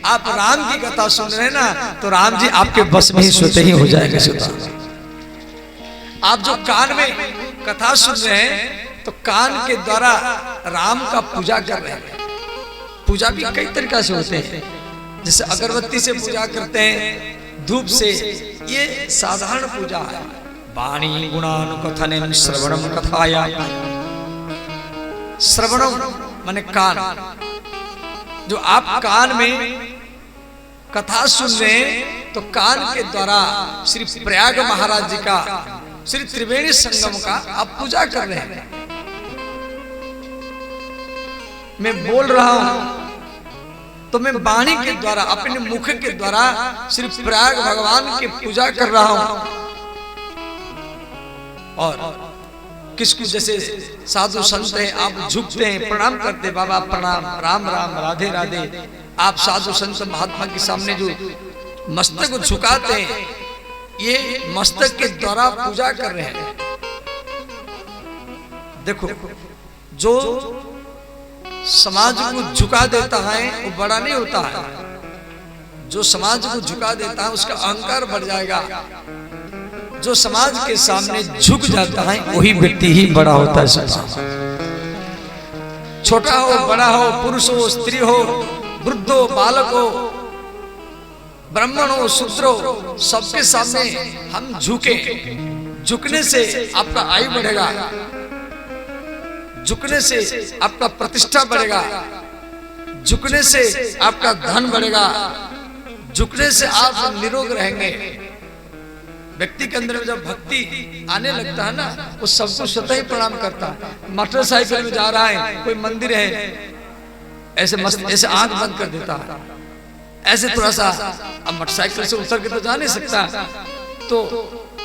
आप राम की कथा सुन रहे हैं ना, तो राम जी आपके बस में ही स्वतः ही हो जाएगा श्रोता। आप जो कान में कथा सुन रहे हैं, तो कान के द्वारा राम का पूजा कर रहे हैं। पूजा भी कई तरीका से होते हैं, जैसे अगरबत्ती से पूजा करते हैं, धूप से, ये साधारण पूजा है। वाणी गुणानुकथनेन श्रवणम कथाया, श्रवणम माने कान, जो आप कान में कथा सुन रहे हैं, तो कान के द्वारा श्री प्रयाग महाराज जी का, श्री त्रिवेणी संगम का आप पूजा कर रहे हैं। मैं बोल रहा हूं तो मैं वाणी के द्वारा, अपने मुख के द्वारा श्री प्रयाग भगवान की पूजा कर रहा हूं। और किसको जैसे साधु संत हैं, आप झुकते हैं, प्रणाम करते, बाबा प्रणाम, राम राम, राधे राधे। आप साधु संत महात्मा के सामने जो मस्तक को झुकाते हैं, ये मस्तक के द्वारा पूजा कर रहे हैं। देखो, जो समाज को झुका देता है वो बड़ा नहीं होता है, जो समाज को झुका देता है उसका अहंकार बढ़ जाएगा। जो समाज के सामने झुक जाता है वही व्यक्ति ही बड़ा होता है। छोटा हो बड़ा हो, पुरुष हो स्त्री हो, वृद्ध हो बालक हो, ब्राह्मण हो शूद्र हो, सबके सामने हम झुके। झुकने से आपका आयु बढ़ेगा, झुकने से आपका प्रतिष्ठा बढ़ेगा, झुकने से आपका धन बढ़ेगा, झुकने से आप निरोग रहेंगे। व्यक्ति के अंदर में जब भक्ति आने लगता है ना, वो सबको स्वतः ही प्रणाम करता है। मोटरसाइकिल में जा रहा है, कोई मंदिर है, ऐसे मस्त, ऐसे आंख बंद कर देता है, ऐसे थोड़ा सा, अब मोटरसाइकिल से उतर के तो जा नहीं सकता, तो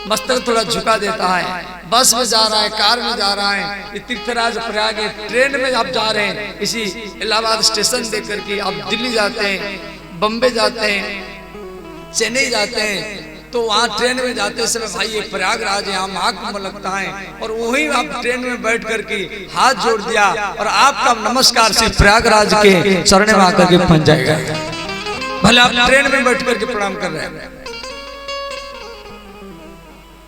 मस्तक थोड़ा झुका देता है। बस में जा रहा है, कार में जा रहा है, तीर्थराज प्रयाग है, ट्रेन में आप जा रहे हैं, इसी इलाहाबाद स्टेशन देख करके आप दिल्ली जाते हैं, बम्बे जाते हैं, चेन्नई जाते हैं, तो वहाँ ट्रेन में जाते समय भाई ये प्रयागराज है, यहाँ महाकुंभ लगता है, और वही आप ट्रेन में बैठ करके हाथ जोड़ दिया और आपका नमस्कार सिर्फ प्रयागराज के चरण में आकर के पहुंच जाएगा, भले आप ट्रेन में बैठ करके प्रणाम कर रहे हैं।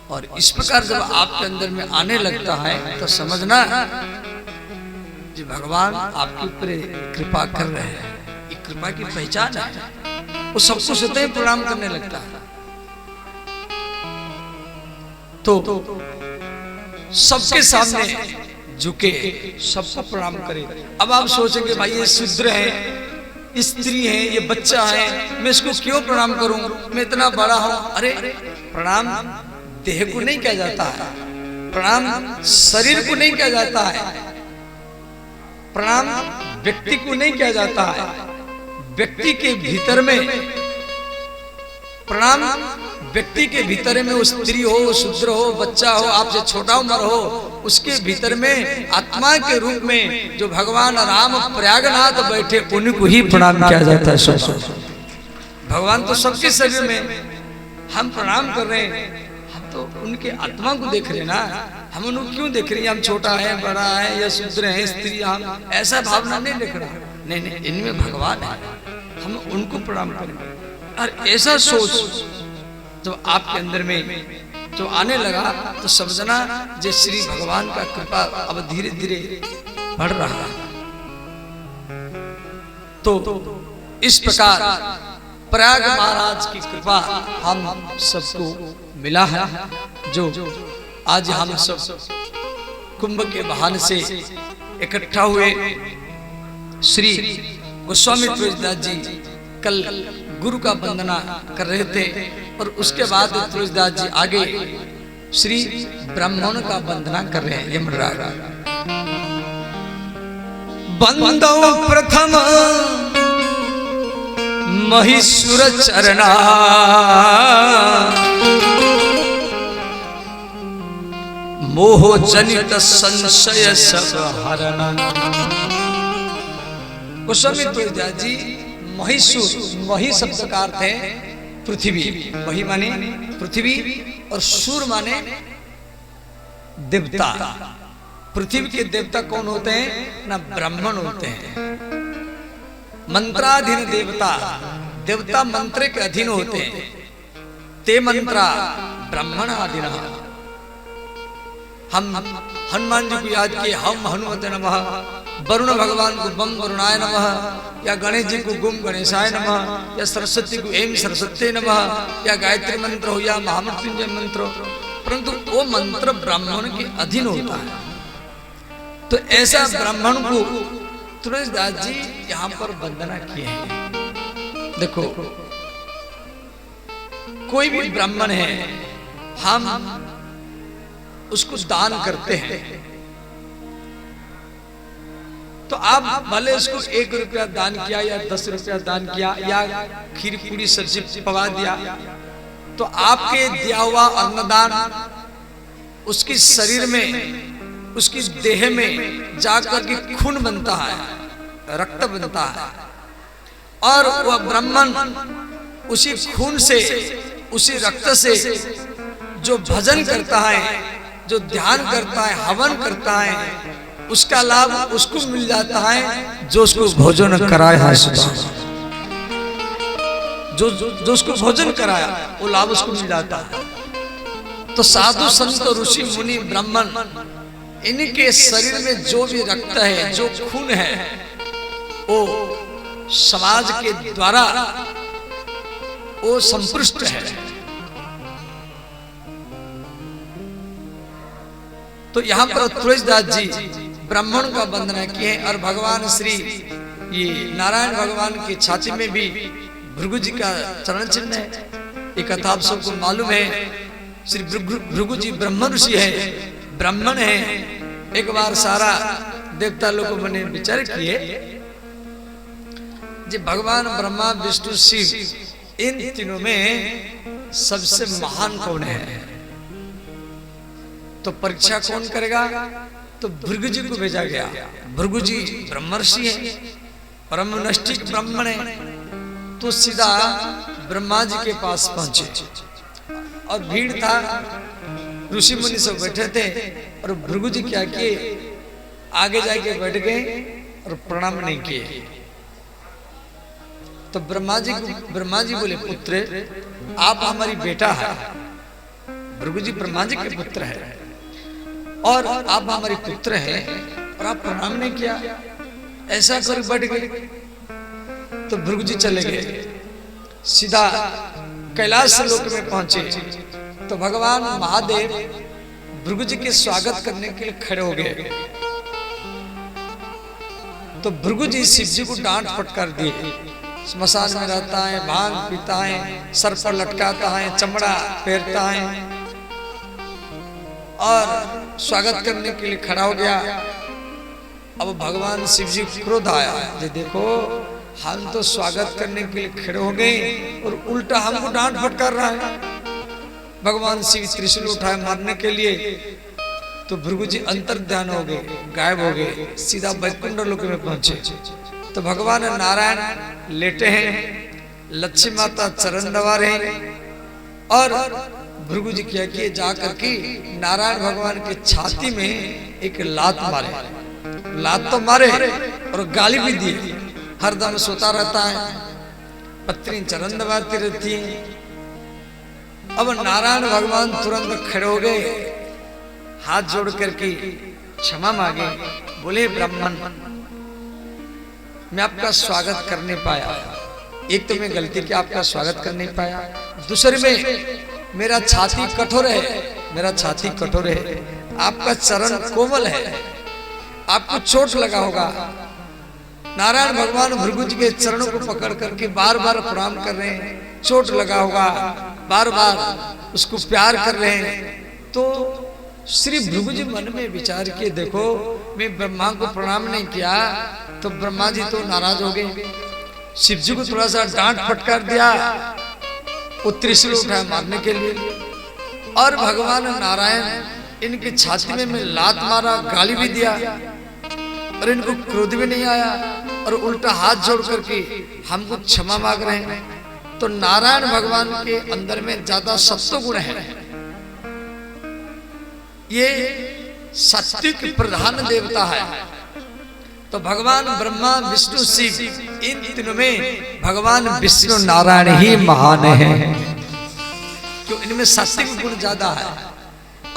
और इस प्रकार जब आपके अंदर में आने लगता है, तो समझना जी भगवान आपके ऊपर कृपा कर रहे हैं, ये कृपा की पहचान है। वो सबको स्वतः प्रणाम करने लगता है, तो सबके सामने झुके, सबको प्रणाम करे। अब आप सोचेंगे भाई ये शूद्र है, स्त्री है, ये बच्चा है, मैं इसको क्यों प्रणाम करूं, मैं इतना बड़ा हूं। अरे प्रणाम देह को नहीं किया जाता है, प्रणाम शरीर को नहीं किया जाता है, प्रणाम व्यक्ति को नहीं किया जाता है। व्यक्ति के भीतर में प्रणाम, व्यक्ति के भीतर में वो स्त्री हो, शूद्र हो, बच्चा हो, आपसे छोटा उम्र हो, उसके भीतर में आत्मा के रूप में जो भगवान राम प्रयागनाथ बैठे, उनको ही प्रणाम किया जाता है। भगवान तो सबके शरीर में, हम प्रणाम कर रहे हैं, हम तो उनके आत्मा को देख रहे हैं ना, हम उनको क्यों देख रहे हैं, हम छोटा है, बड़ा है, या शूद्र है, स्त्री, हम ऐसा भावना नहीं देख रहा। नहीं नहीं, इनमें भगवान है, हम उनको प्रणाम करेंगे। और ऐसा सोच जब आपके अंदर में जो आने लगा, तो समझना जय श्री भगवान का कृपा अब धीरे धीरे बढ़ रहा है। तो इस प्रकार प्रयाग महाराज की कृपा हम सबको मिला है, जो आज हम सब कुंभ के बहाने से इकट्ठा हुए। श्री गोस्वामी तुलसीदास जी कल गुरु का वंदना कर रहे थे, और उसके बाद तुलसीदास जी आगे श्री ब्राह्मण का वंदना कर रहे हैं। यमराज बंदो प्रथम महिषुर चरणा, मोह जनित संशय सब हरण। गोस्वामी तुलसीदास जी महिषुर, मही शब्द का अर्थ है पृथ्वी, मही माने पृथ्वी और सूर माने देवता। पृथ्वी के देवता कौन होते हैं ना, ब्राह्मण होते हैं। मंत्राधीन देवता देवता मंत्र के अधीन होते हैं। ते मंत्रा ब्राह्मण आदिना। हम हनुमान जी को याद किए, हम हनुमते नमः, वरुण भगवान को बम वरुणाय नमः, या गणेश जी को गुम गणेशाय नमः, या सरस्वती को एम सरस्वती नमः, या गायत्री मंत्र हो या महामृत्युंजय मंत्र हो, परंतु वो मंत्र ब्राह्मण के अधीन होता है। तो ऐसा ब्राह्मण को तुलसीदास जी यहाँ पर वंदना किए हैं। देखो कोई भी ब्राह्मण है, हम उसको दान करते हैं, तो आप भले उसको 1 रुपया दान किया या 10 रुपया दान किया या खीर पूरी सब्जी पवा दिया, तो आपके दिया हुआ अन्नदान उसकी शरीर में, उसकी देह में जाकर के खून बनता है, रक्त बनता है, और वह ब्राह्मण उसी खून से, उसी रक्त से जो भजन करता है, जो ध्यान करता है, हवन करता है, उसका लाभ उसको मिल जाता है जो उसको भोजन कराया है। जो उसको भोजन कराया वो लाभ उसको मिल जाता है। तो साधु संत ऋषि मुनि ब्राह्मण, इनके शरीर में जो भी रक्त है, जो खून है, वो समाज के द्वारा वो संपुष्ट है। तो यहाँ पर तुलसीदास जी ब्राह्मण का वंदना किए, और भगवान श्री ये नारायण भगवान की छाती में भी भृगु जी का चरण चिन्ह है। ये कथा आप सबको मालूम है। श्री भृगु जी ब्रह्म ऋषि है, ब्राह्मण है। एक बार सारा देवता लोगों ने विचार किए जी भगवान ब्रह्मा विष्णु शिव, इन तीनों में सबसे महान कौन है? तो परीक्षा कौन करेगा? तो भृगु जी को भेजा गया। भृगु जी ब्रह्मर्षि है, परम नष्टिक ब्राह्मण है। तो सीधा ब्रह्मा जी के पास पहुंचे, और भीड़ था, ऋषि मुनि सब बैठे थे, और भृगु जी क्या किए, आगे जाके बैठ गए और प्रणाम नहीं किए। तो ब्रह्मा जी बोले, पुत्र आप हमारी बेटा है। भृगु जी ब्रह्मा जी के पुत्र है, और आप हमारे पुत्र हैं, और आप प्रणाम नहीं किया, ऐसा कर बैठ गए। तो भृगु जी चले गए, सीधा कैलाश लोक में पहुंचे। तो भगवान महादेव भृगु जी के स्वागत करने के लिए खड़े हो गए। तो भृगु जी शिव जी को डांट फटकार दिए। स्मशान में रहता है, भांग पीता है, सर पर लटकाता है, चमड़ा पहनता है, और स्वागत करने के लिए खड़ा हो गया। अब भगवान शिव जी को क्रोध आया, ये देखो हम तो स्वागत करने के लिए खड़े हो गए और उल्टा हमको डांट फटकार रहा है। भगवान शिव त्रिशूल उठाए मारने के लिए। तो भृगु जी अंतर ध्यान हो गए, गायब हो गए, सीधा वैकुंठ लोक में पहुंचे। तो भगवान नारायण लेटे हैं, लक्ष्मी माता चरण दबा रहे हैं, और भृगु जी क्या किए, जाकर के नारायण भगवान के छाती में एक लात मारे। लात तो मारे और गाली भी दी। हरदम सोता रहता है, पत्नी चरण दबाती रहती है। अब नारायण भगवान तुरंत खड़े हो गए, हाथ जोड़ करके क्षमा मांगे, बोले ब्राह्मण मैं आपका स्वागत कर नहीं पाया। एक तो मैं गलती की आपका स्वागत कर नहीं पाया, दूसरे में मेरा छाती कठोर है, मेरा छाती कठोर है, आपका चरण कोमल है, आपको चोट लगा होगा। नारायण भगवान भृगु जी के चरणों को पकड़ करके बार बार प्रणाम कर रहे हैं, चोट लगा होगा, बार बार उसको प्यार कर रहे हैं। तो श्री भृगु जी मन में विचार किए, देखो मैं ब्रह्मा को प्रणाम नहीं किया तो ब्रह्मा जी तो नाराज हो गए। शिव जी को थोड़ा सा डांट फटकार दिया, वो त्रिशूल उठाया मारने के लिए, और भगवान नारायण इनकी छाती में लात मारा, गाली भी दिया, और इनको क्रोध भी नहीं आया, और उल्टा हाथ जोड़ करके हमको क्षमा मांग रहे हैं। तो नारायण भगवान के अंदर में ज्यादा सत्व गुण है। ये सात्विक प्रधान देवता है। तो भगवान ब्रह्मा विष्णु शिव इन तीनों में भगवान विष्णु नारायण ही महान है, क्यों इनमें सात्विक गुण ज्यादा है।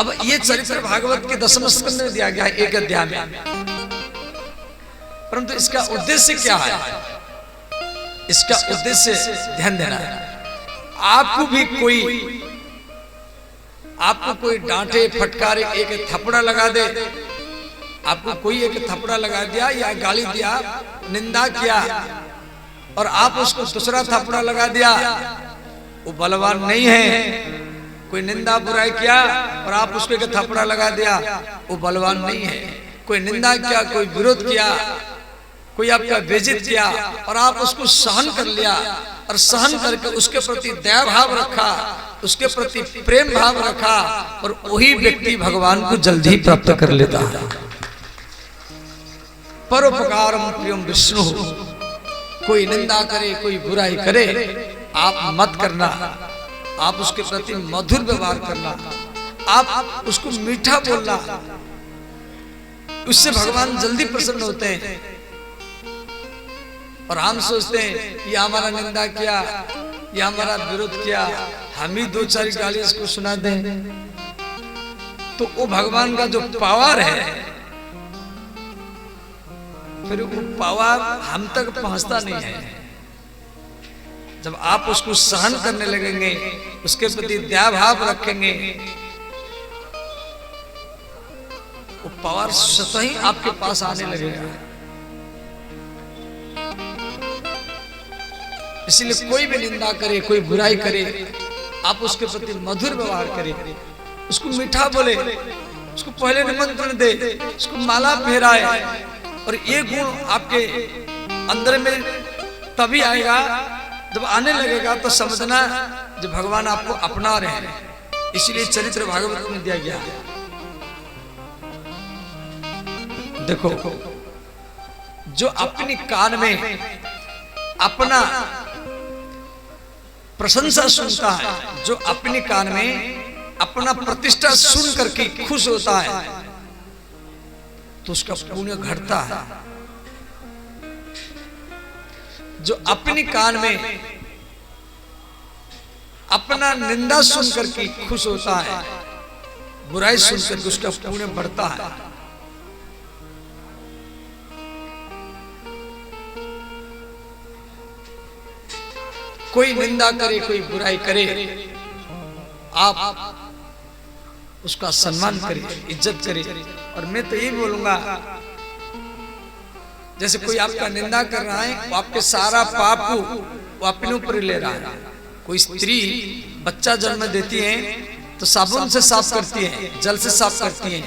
अब ये चरित्र भागवत के 10वें स्कंद में दिया गया है, एक अध्याय में, परंतु इसका उद्देश्य क्या है? इसका उद्देश्य ध्यान देना है। आपको कोई डांटे फटकारे एक थपड़ा लगा दे, आपको कोई एक थपड़ा लगा दिया या गाली दिया, निंदा किया, और आप उसको दूसरा थपड़ा लगा दिया, वो बलवान नहीं है। कोई निंदा बुराई किया और आप उसको एक थपड़ा लगा दिया, वो बलवान नहीं है। कोई निंदा किया, कोई विरोध किया, कोई आपका बेइज्जत किया और आप उसको सहन कर लिया, और सहन करके उसके प्रति दया भाव रखा, उसके प्रति प्रेम भाव रखा, और वही व्यक्ति भगवान को जल्दी प्राप्त कर लेता है। परोपकारम प्रियम विष्णु। कोई निंदा करे, कोई बुराई करे, आप मत करना, आप उसके प्रति मधुर व्यवहार करना, आप उसको मीठा बोलना, उससे भगवान जल्दी प्रसन्न होते हैं। और हम सोचते हैं ये हमारा निंदा किया, ये हमारा विरोध किया, हम ही 2-4 गाली इसको सुना दें, तो वो भगवान का जो पावर है, फिर वो पावर हम तक पहुंचता नहीं है। जब आप उसको सहन करने लगेंगे, उसके प्रति दया भाव रखेंगे, वो पावर स्वतः ही आपके पास आने लगेगा। इसलिए कोई भी निंदा करे, कोई बुराई करे, आप उसके प्रति मधुर व्यवहार करें, उसको मीठा बोले, उसको पहले निमंत्रण दे, उसको माला फेराए। और ये गुण आपके अंदर में तभी आएगा, जब आने लगेगा तो समझना जो भगवान आपको अपना रहे हैं। इसलिए चरित्र भागवत में दिया गया। देखो, जो अपनी कान में अपना प्रशंसा सुनता है, जो अपनी कान में अपना प्रतिष्ठा सुन करके खुश होता है, तो उसका पुण्य घटता है। जो अपनी कान में अपना निंदा सुन करके खुश होता है, बुराई सुन करके उसका पुण्य बढ़ता है। कोई निंदा करे, कोई बुराई करे, आप उसका सम्मान करिए, इज्जत करिए। और मैं तो यही बोलूंगा, जैसे कोई आपका निंदा कर रहा है, वो आपके सारा पाप को वो अपने ऊपर ले रहा है। कोई स्त्री बच्चा जन्म देती है तो साबुन से साफ करती है, जल से साफ करती है,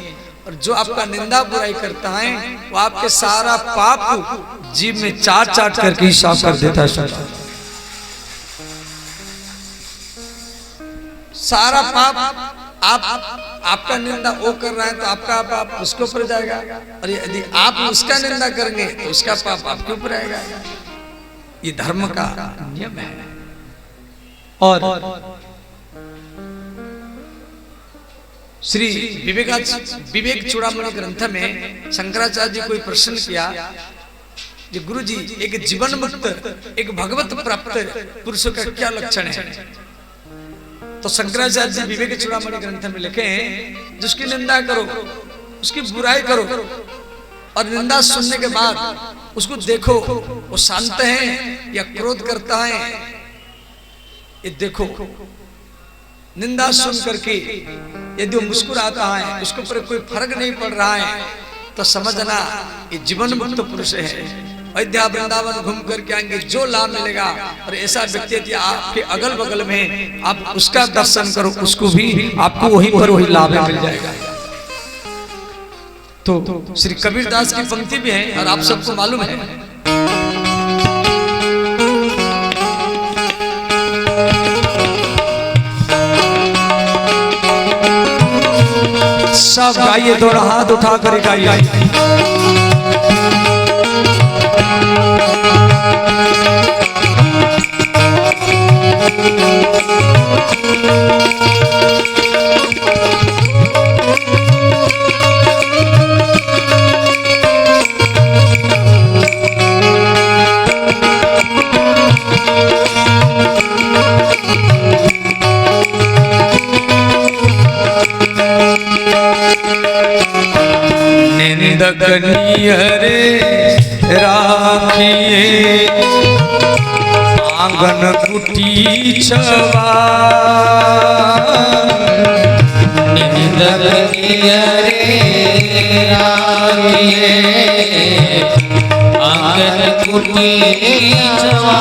और जो आपका निंदा बुराई करता है वो आपके सारा पाप को जीभ में चाट चाट करके ही साफ कर देता है। सारा पाप आपका निंदा वो कर रहा है तो आपका पाप उसके ऊपर जाएगा, और यदि आप उसका निंदा करेंगे तो उसका पाप आपके ऊपर आएगा। ये धर्म का नियम है। और श्री विवेक चूड़ामणि ग्रंथ में शंकराचार्य जी कोई प्रश्न किया, कि गुरु जी, एक जीवन मुक्त, एक भगवत प्राप्त पुरुषों का क्या लक्षण है? तो शंकराचार्य जी विवेक चूड़ामणि ग्रंथ में लिखे हैं, जिसकी निंदा करो, उसकी बुराई करो, और निंदा सुनने के बाद उसको देखो वो शांत है या क्रोध करता है, ये देखो। निंदा सुन करके यदि वो मुस्कुराता है, उसके ऊपर कोई फर्क नहीं पड़ रहा है, तो समझना ये जीवन मुक्त पुरुष है। अयोध्या वृंदावन घूम करके आएंगे, जो लाभ मिलेगा। और ऐसा व्यक्ति यदि आपके अगल बगल में, आप उसका दर्शन करो, उसको भी आपको वहीं पर वही लाभ मिल जाएगा। तो श्री कबीरदास की पंक्ति भी है, और आप सबको मालूम है, सब गाइए, दोनों हाथ उठा कर गाइए। आंगन कुटी छवा निंदक नियरे रागिए आंगन कुटी छवा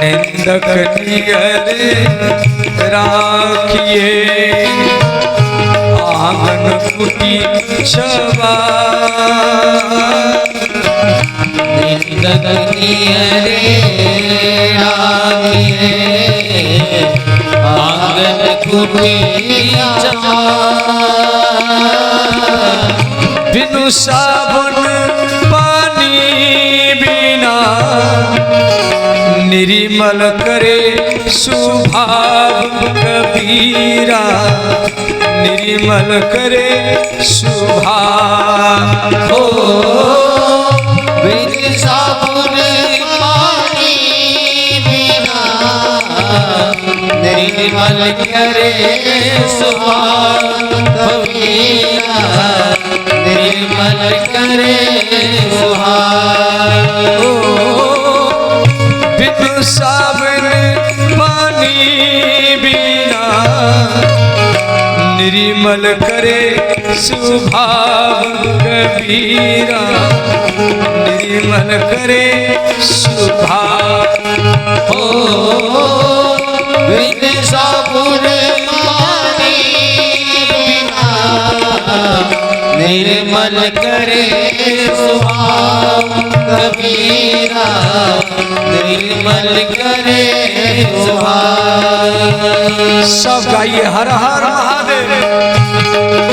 निंदक नियरे राखिए आंगन कुटी छवा निंदक नियरे रागिए आंगन कुटी छवा बिनु साबुन पानी बिना निर्मल करे सुभाव कबीरा निर्मल करे सुभाव हो बिनु साबुन पानी बिना निर्मल करे सुभाव कबीरा निर्मल करे सुभाव बिनु साबुन पानी बिना निर्मल करे सुभाव कबीरा निर्मल करे सुभाव हो बिनु साबुन पानी बिना निर्मल करे सुभाव कबीरा निर्मल करे सुभाव सब गाइए हर हर महादेव।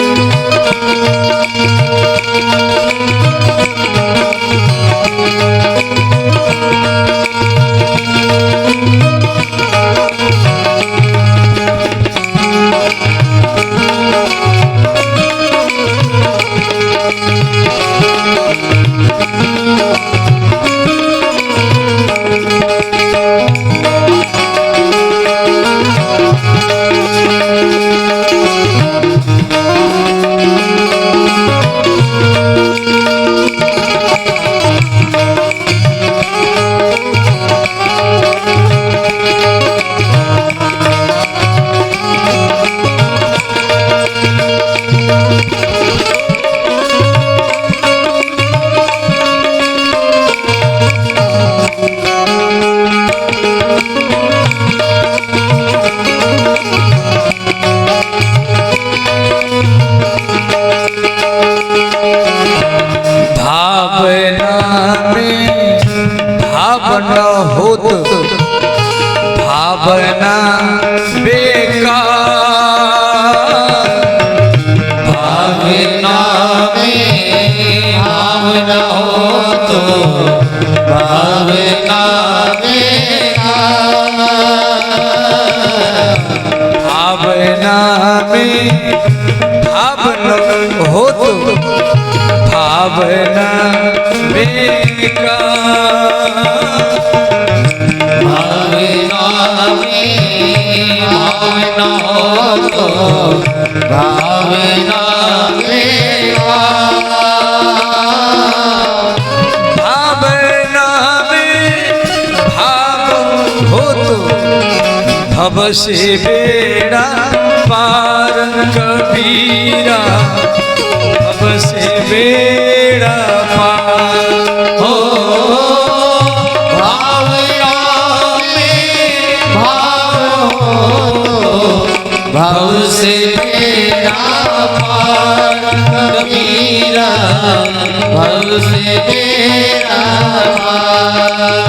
भावना होत भावना बेकार भावना में भावना हो तो भावना भावना में भावना हो तो भावना बेकार भावना में भावना हो तो भावना भावना में भाव हो तो भव से बेड़ा पार कबीरा भव से बेड़ा पार हो भावना में भाव हो भव से बेड़ा पार कबीरा भव से बेड़ा पार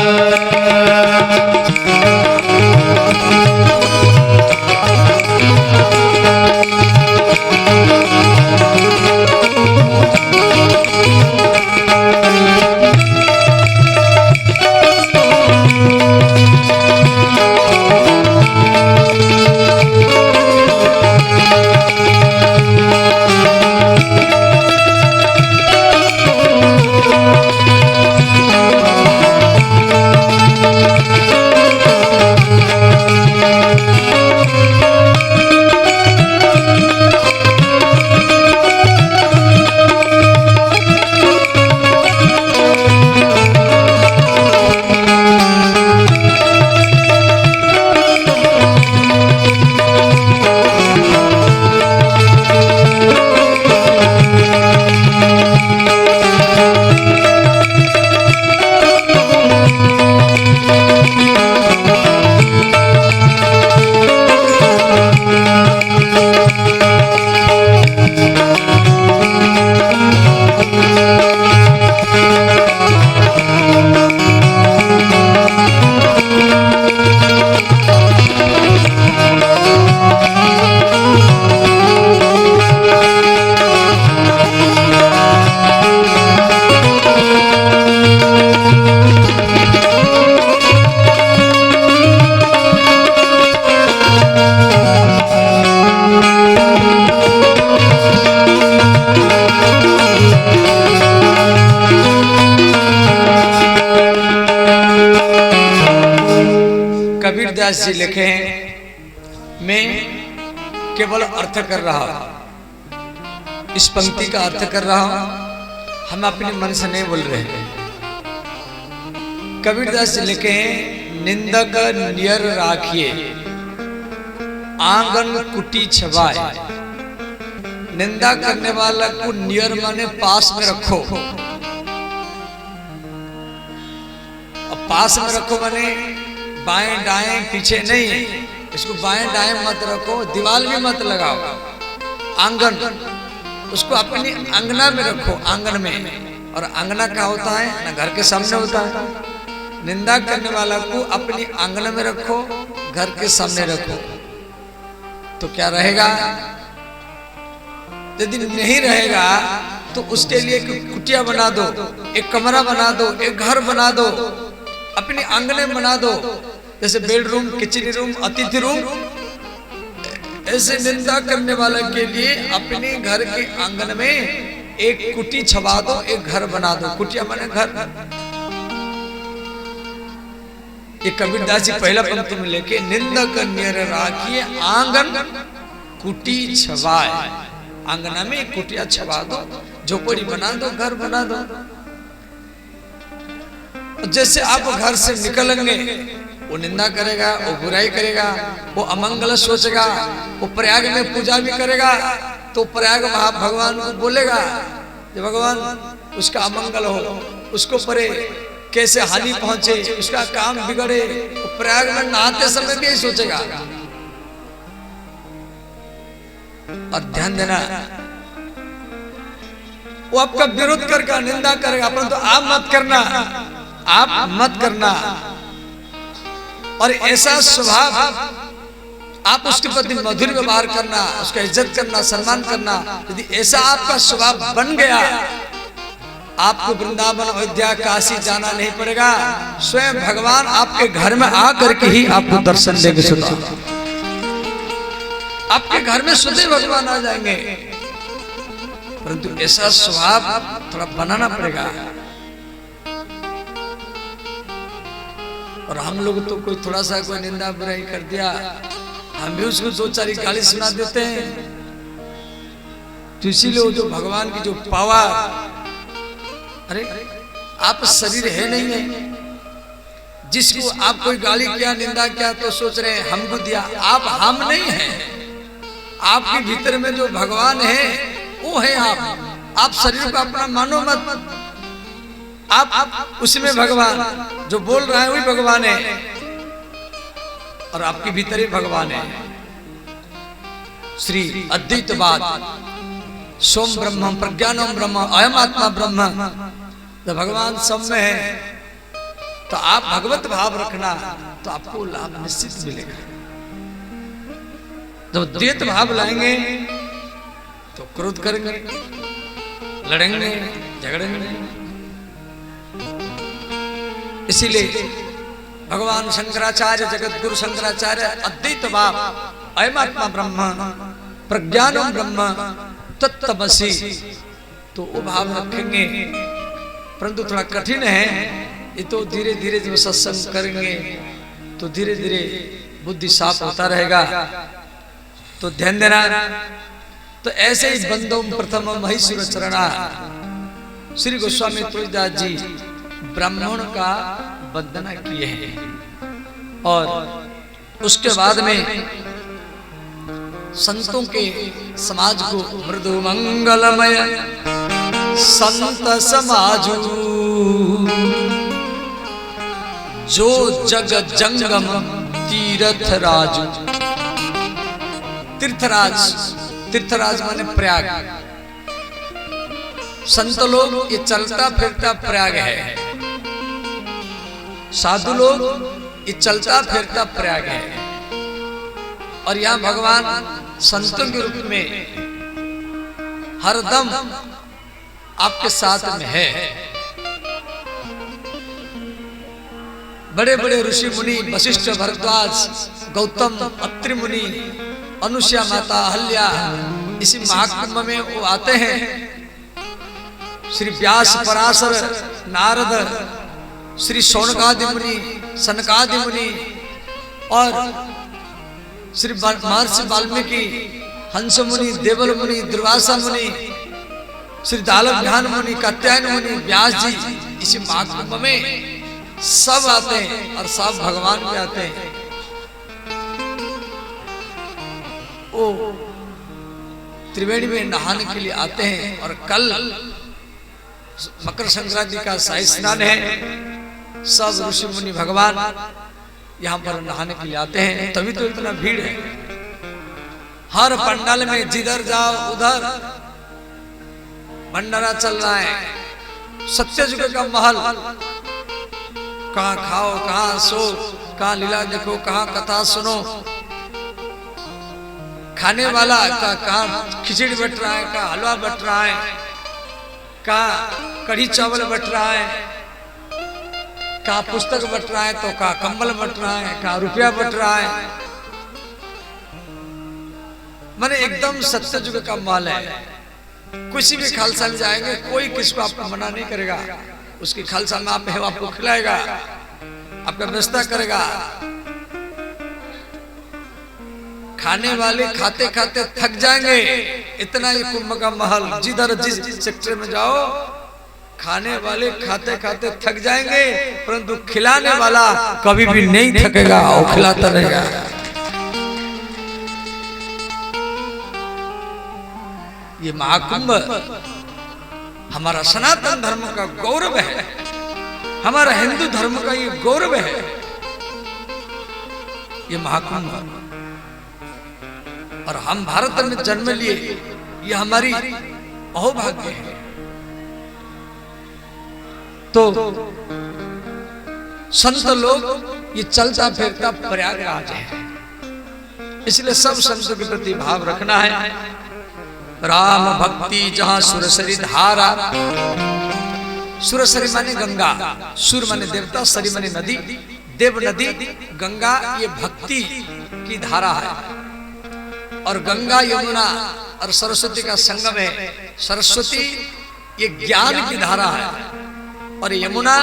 कबीरदास जी लिखे हैं, मैं केवल अर्थ कर रहा हूं, इस पंक्ति का अर्थ कर रहा हूं, हम अपने मन से नहीं बोल रहे हैं। कबीरदास जी लिखे हैं, निंदक नियर राखिए आंगन कुटी छवाए। निंदा करने वाला को नियर माने पास में रखो, और पास में रखो माने बाएं दाएं पीछे नहीं, इसको बाएं दाएं मत रखो, दीवार भी मत लगाओ। आंगन उसको अपनी अंगना में रखो, आंगन में। और अंगना क्या होता है ना, घर के सामने होता है। निंदा करने वाला को अपनी आंगन में रखो, घर के सामने रखो, तो क्या रहेगा? यदि नहीं रहेगा तो उसके लिए एक कुटिया बना दो, एक कमरा बना दो, एक घर बना दो, अपनी आंगन में बना दो, जैसे बेडरूम, किचन रूम, अतिथि रूम। ऐसे निंदा करने वाले के लिए अपने घर के आंगन में एक कुटी छवा दो, एक घर बना दो। कुटिया माने घर। ये कबीरदास जी पहला पंक्ति में लेके, निंदक नियर राखिए आंगन कुटी छवाए। आंगना में एक कुटिया छवा दो, झोपड़ी बना दो, घर बना दो। जैसे आप घर से निकलेंगे, वो निंदा करेगा, वो बुराई करेगा, वो अमंगल सोचेगा, वो प्रयाग में पूजा भी करेगा, तो प्रयाग भगवान को बोलेगा कि भगवान उसका अमंगल हो, उसको परे कैसे हानि पहुंचे, उसका काम बिगड़े। वो प्रयाग में नहाते समय भी यही सोचेगा। और ध्यान देना, वो आपका विरोध करेगा, निंदा करेगा, परंतु आप मत करना, आप मत करना। और ऐसा स्वभाव आप उसके प्रति मधुर व्यवहार करना, उसका इज्जत करना, सम्मान करना। यदि ऐसा आपका स्वभाव बन गया, आपको वृंदावन, अयोध्या, काशी जाना नहीं पड़ेगा। स्वयं भगवान आपके घर में आकर के ही आपको दर्शन देंगे। सुधा आपके घर में स्वतः भगवान आ जाएंगे, परंतु ऐसा स्वभाव थोड़ा बनाना पड़ेगा। और हम लोग तो कोई थोड़ा सा कोई निंदा बुराई कर दिया, हम भी उसको दो चार गाली सुना देते हैं। तो इसीलिए जो भगवान की जो पावर, अरे आप शरीर है नहीं है, जिसको आप कोई गाली किया, निंदा किया, तो सोच रहे हैं हमको दिया। आप हम नहीं हैं, आपके भीतर में जो भगवान है वो है आप शरीर को अपना मानो मत। आप उसमें भगवान, जो बोल रहा है वही भगवान है, और आपके भीतर ही भगवान है। श्री अद्वैतवाद, सोम ब्रह्म प्रज्ञानम ब्रह्म अयम आत्मा ब्रह्म, जब भगवान सब में है तो आप भगवत भाव रखना, तो आपको लाभ निश्चित मिलेगा। जब द्वैत भाव लाएंगे तो क्रोध करेंगे, लड़ेंगे, झगड़ेंगे। इसीलिए भगवान शंकराचार्य, जगत गुरु शंकराचार्य अद्वैत भाव, अयम आत्मा ब्रह्म प्रज्ञानम ब्रह्म तत्तमसि, तो वो भाव रखेंगे। परंतु थोड़ा कठिन है ये, तो धीरे धीरे जब सत्संग करेंगे तो धीरे धीरे बुद्धि साफ होता रहेगा। तो ध्यान देना। तो ऐसे ही बंदों प्रथम महेश्वर चरणा, श्री गोस्वामी तुलसीदास जी ब्राह्मण का वंदना किए हैं। और उसके बाद में संतों के समाज को मृदु मंगलमय संत समाजू, जो जग जंगम तीर्थ राजू। तीर्थराज, तीर्थराज माने प्रयाग। संत लोग ये चलता फिरता प्रयाग है, साधु लोग ये चलता फिरता प्रयाग है। और यहाँ भगवान संतों के रूप में हरदम आपके साथ में है। बड़े बड़े ऋषि मुनि, वशिष्ठ, भरद्वाज, गौतम, अत्रि मुनि, अनुसुया माता, अहल्या, इसी महाकुंभ में वो आते हैं। श्री व्यास, पराशर, नारद, श्री शौनकादि मुनि, सनकादि मुनि, और श्री महर्षि वाल्मीकि, हंस मुनि, देवल मुनि, दुर्वासा मुनि, श्री दालभ्यान मुनि, कात्यायन मुनि, व्यास जी इसी महाकुंभ में सब आते हैं और सब भगवान भी आते हैं। वो त्रिवेणी में नहाने के लिए आते हैं और कल मकर संक्रांति का शाही स्नान है। सब ऋषि मुनि भगवान यहाँ पर नहाने के लिए आते हैं, तभी तो इतना भीड़ है। हर पंडाल में जिधर जाओ उधर भंडारा चल रहा है। सत्ययुग का महल, कहाँ खाओ, कहाँ सो, कहाँ लीला देखो, कहाँ कथा सुनो। खाने वाला का कहाँ खिचड़ी बट रहा है, कहाँ हलवा बट रहा है, कहाँ कढ़ी चावल बट रहा है, कहाँ पुस्तक बट रहा है, तो कहाँ कंबल बट रहा है, कहाँ रुपया बट रहा है। माने एकदम सत्ययुग का महल है। किसी भी खालसा में जाएंगे कोई किसको आपको मना नहीं करेगा। उसकी खालसा में आप है, आपको खिलाएगा, आपका व्यवस्था करेगा। खाने वाले खाते खाते थक जाएंगे, इतना ही कुंभ का महल। जिधर जिस सेक्टर में जाओ खाने वाले खाते खाते थक जाएंगे, परंतु खिलाने वाला कभी भी नहीं थकेगा, वो खिलाता रहेगा। ये महाकुंभ हमारा सनातन धर्म का गौरव है, हमारा हिंदू धर्म का ये गौरव है। ये महाकुंभ, और हम भारत में जन्म लिए, ये हमारी अहोभाग्य है। तो संत लोग ये चलता फिरता प्रयागराज है, इसलिए सब संतों के प्रति भाव रखना है। राम भक्ति जहां सुरसरी धारा, सुरसरी माने गंगा, सुर माने देवता, सरी माने नदी, देव नदी, गंगा ये भक्ति की धारा है। और गंगा यमुना और सरस्वती का संगम है। सरस्वती ये ज्ञान की धारा है और यमुना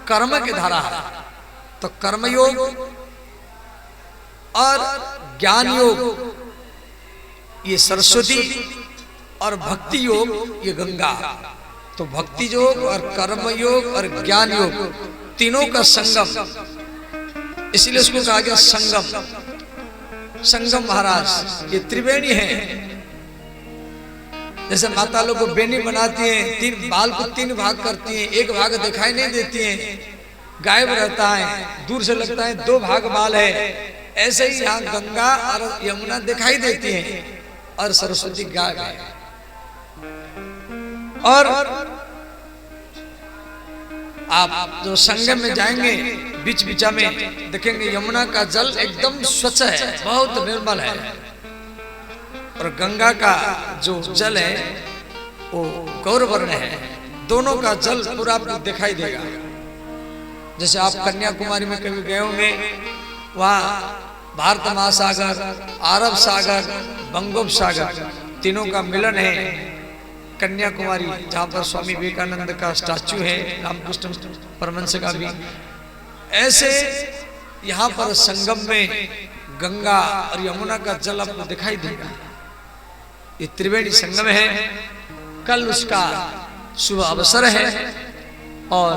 कर्म की धारा है। तो कर्मयोग और ज्ञान योग ये सरस्वती, और भक्ति योग ये गंगा। तो भक्ति योग और कर्म योग और ज्ञान योग तीनों का संगम, इसलिए उसको कहा गया संगम। संगम महाराज ये त्रिवेणी है। जैसे माता लोग को बेनी बनाती हैं, तीन बाल को तीन भाग करती हैं, एक भाग दिखाई नहीं देती हैं, गायब रहता है, दूर से लगता है दो भाग बाल है। ऐसे ही यहाँ गंगा और यमुना दिखाई देती हैं और सरस्वती गायब है। और आप जो संगम में जाएंगे बीच बीचा में देखेंगे यमुना का जल एकदम स्वच्छ है, बहुत निर्मल है। और गंगा का जो जल है वो गौरवर्ण है। दोनों का जल पूरा आपको दिखाई देगा। जैसे आप कन्याकुमारी में कभी गए होंगे, वहाँ भारत महासागर, अरब सागर, बंगोपसागर तीनों का मिलन है। कन्याकुमारी जहाँ पर स्वामी विवेकानंद का स्टैचू है, रामकृष्ण परमहंस का भी। ऐसे यहाँ पर संगम में गंगा और यमुना का जल आपको दिखाई देगा। ये त्रिवेणी संगम है। कल उसका शुभ अवसर है और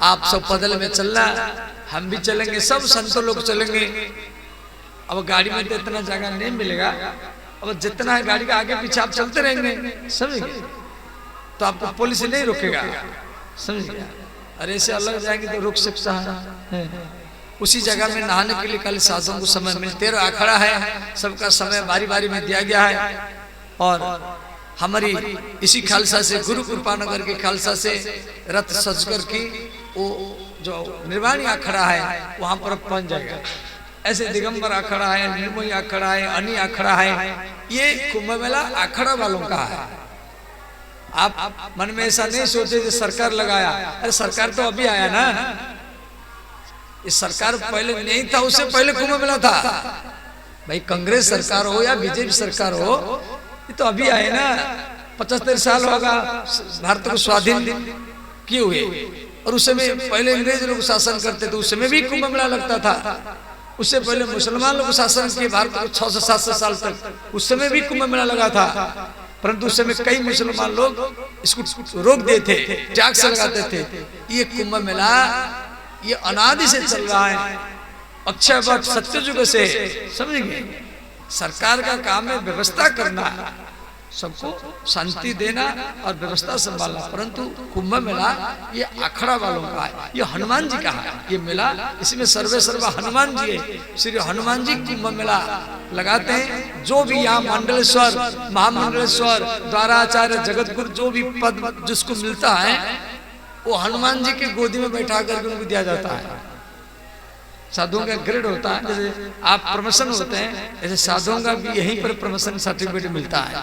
आप सब पैदल में चलना, हम भी चलेंगे, सब संतों लोग चलेंगे। अब गाड़ी में तो इतना जगह नहीं मिलेगा, अब जितना है गाड़ी का आगे पीछे आप चलते रहेंगे, समझ गए? तो आपको पुलिस नहीं रोकेगा, समझ गया? अरे ऐसे अलग जाएंगे तो रोक सकता है। उसी जगह में नहाने के लिए कल साधुओं को समय मिलते रहा, अखाड़ा है, सबका समय बारी बारी में दिया गया है। और हमारी इसी खालसा से, गुरु कृपानगर के खालसा से रथ सजकर की वो जो निर्वाणी अखाड़ा है वहां पर पहुंच जाएगा। ऐसे दिगंबर अखाड़ा है, निर्मोही अखाड़ा है, अनी अखाड़ा है। ये कुंभ मेला अखाड़ा वालों का है। आप मन में ऐसा नहीं सोचे कि सरकार लगाया, अरे सरकार तो अभी आया ना। इस सरकार पहले नहीं था, उससे पहले कुंभ मेला था। भाई कांग्रेस सरकार हो या बीजेपी सरकार हो, ये तो अभी आए ना। 75 साल होगा भारत को स्वाधीन किए हुए, और उस समय पहले अंग्रेज लोग शासन करते थे, उस समय भी कुंभ मेला लगता था। उससे पहले मुसलमान लोग शासन किए भारत को 600 से 700 साल तक। उस समय भी कुंभ मेला लगा था, परंतु उस समय कई मुसलमान लोग इसको रोक देते थे, त्याग से लगाते थे। ये कुंभ मेला ये अनादि से चल रहा है, अक्षय वट सत्ययुग से, समझेंगे। सरकार का काम है व्यवस्था करना, सबको शांति देना और व्यवस्था संभालना, परंतु कुंभ मेला ये अखड़ा वालों का है, ये हनुमान जी का है ये मेला। इसमें सर्वे सर्वा हनुमान जी है, श्री हनुमान जी कुंभ मेला लगाते हैं। जो भी यहाँ मंडलेश्वर, महामंडलेश्वर, द्वाराचार्य, जगतगुरु जो भी पद जिसको मिलता है वो हनुमान जी की गोदी में बैठा करके उनको दिया जाता है। साधुओं का ग्रेड होता है, जैसे आप प्रमोशन होते हैं ऐसे साधुओं का भी यहीं पर प्रमोशन सर्टिफिकेट मिलता है।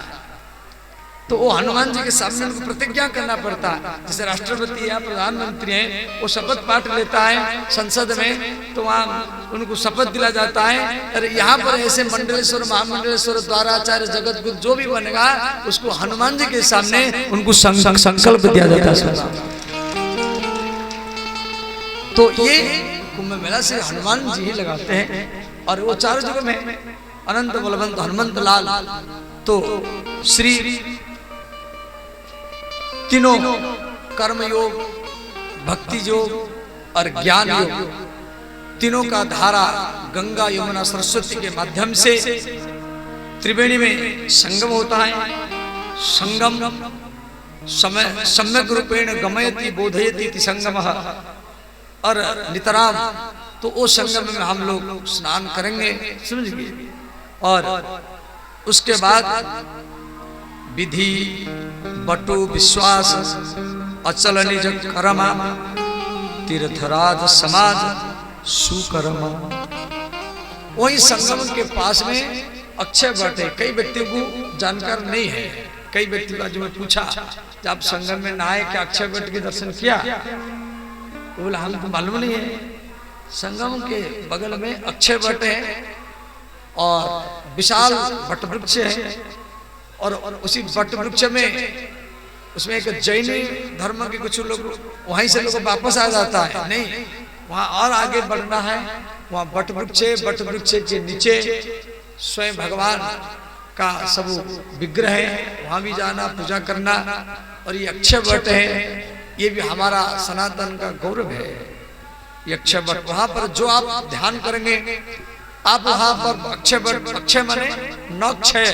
तो वो हनुमान जी के सामने उनको प्रतिज्ञा करना पड़ता है। जैसे राष्ट्रपति या प्रधानमंत्री हैं वो शपथ पाठ लेता है संसद में, तो वहाँ उनको शपथ दिला जाता है। अरे यहाँ पर ऐसे मंडलेश्वर, महामंडलेश्वर, द्वाराचार्य, जगतगुरु जो भी बनेगा उसको हनुमान जी के सामने उनको संकल्प दिया जाता है। तो ये कुंभ मेला से हनुमान जी ही लगाते हैं। और वो चारों जगह में अनंत बलवंत हनुमंत लाल, तो श्री तीनों कर्म योग, भक्ति योग और ज्ञान योग, तीनों का धारा गंगा यमुना सरस्वती के माध्यम से त्रिवेणी में संगम होता है। संगम सम्यक रूपेण गमयति बोधयति संगमः, और नितराम, तो वो संगम में हम लोग स्नान करेंगे, समझिए। और उसके बाद विधि, बटु, विश्वास, अचल निज कर्म, तीर्थराज समाज सुकर्म। वही संगम के पास में अक्षय वट है। कई व्यक्तियों को जानकार नहीं है, कई व्यक्ति का जो मैं पूछा जब आप संगम में नहाए क्या अक्षय वट के दर्शन किया, बोला हमको मालूम नहीं है। संगम के बगल में अक्षय वट है और विशाल वट वृक्ष है, और उसी वट वृक्ष में उसमें एक जैन धर्म के कुछ लोग वहीं से लोग वापस आ जाता है। नहीं, वहाँ और आगे बढ़ना है। वहाँ वट वृक्ष के नीचे स्वयं भगवान का सब विग्रह है, वहाँ भी जाना, पूजा करना। और ये अक्षय वट है, ये भी हमारा सनातन का गौरव है। ये अक्षय वट, वहां पर जो आप ध्यान करेंगे, आप वहां पर अक्षय वट, अक्षय माने न क्षय,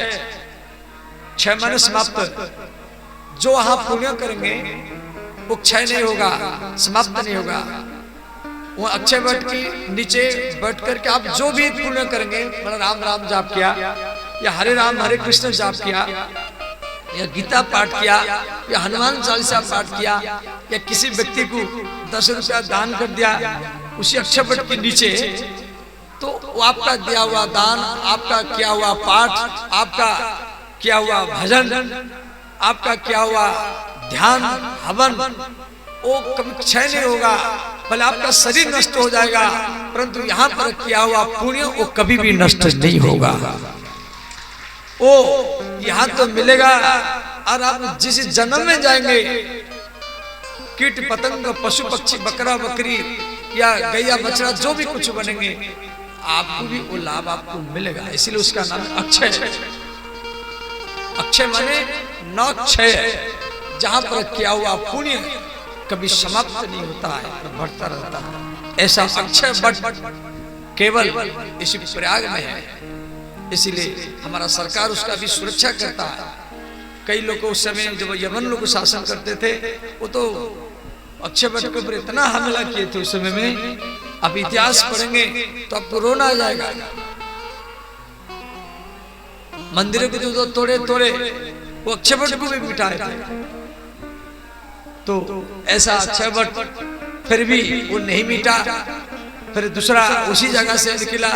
क्षय माने समाप्त। जो वहां पुण्य करेंगे वो क्षय नहीं होगा, समाप्त नहीं होगा। वो अक्षय वट के नीचे बैठ करके आप जो भी पुण्य करेंगे, मतलब राम राम जाप किया या हरे राम हरे कृष्ण जाप किया या गीता पाठ किया या हनुमान चालीसा पाठ किया या किसी व्यक्ति को 10 रुपया दान कर दिया उसी अक्षय वट के नीचे, तो आपका दिया हुआ दान, आपका किया हुआ पाठ, आपका किया हुआ भजन, आपका किया हुआ ध्यान, हवन, वो कभी क्षय नहीं होगा। भले आपका शरीर नष्ट हो जाएगा, परंतु यहाँ पर किया हुआ पुण्य वो कभी भी नष्ट नहीं होगा। ओ यहाँ तो मिलेगा, और आप जिस जन्म में जाएंगे, कीट पतंग, पशु पक्षी, बकरा बकरी या गैया बछड़ा जो भी कुछ बनेंगे, आपको भी वो लाभ आपको मिलेगा। इसलिए उसका नाम अक्षय। अक्षय माने न क्षय, जहां पर किया हुआ पुण्य कभी समाप्त नहीं होता है, बढ़ता रहता है। ऐसा अक्षय वट केवल इसी प्रयाग में है, इसीलिए हमारा सरकार उसका भी सुरक्षा करता है। कई लोग उस समय जब यमन लोग शासन करते थे, वो तो अक्षय वट के ऊपर इतना हमला किए थे उस समय में, अब इतिहास पढ़ेंगे तो आपको रोना आ जाएगा। मंदिरों को जो तोड़े वो अक्षय वट को भी मिटाए थे। तो ऐसा अक्षय वट फिर भी वो नहीं मिटा, फिर दूसरा उसी जगह से निकला।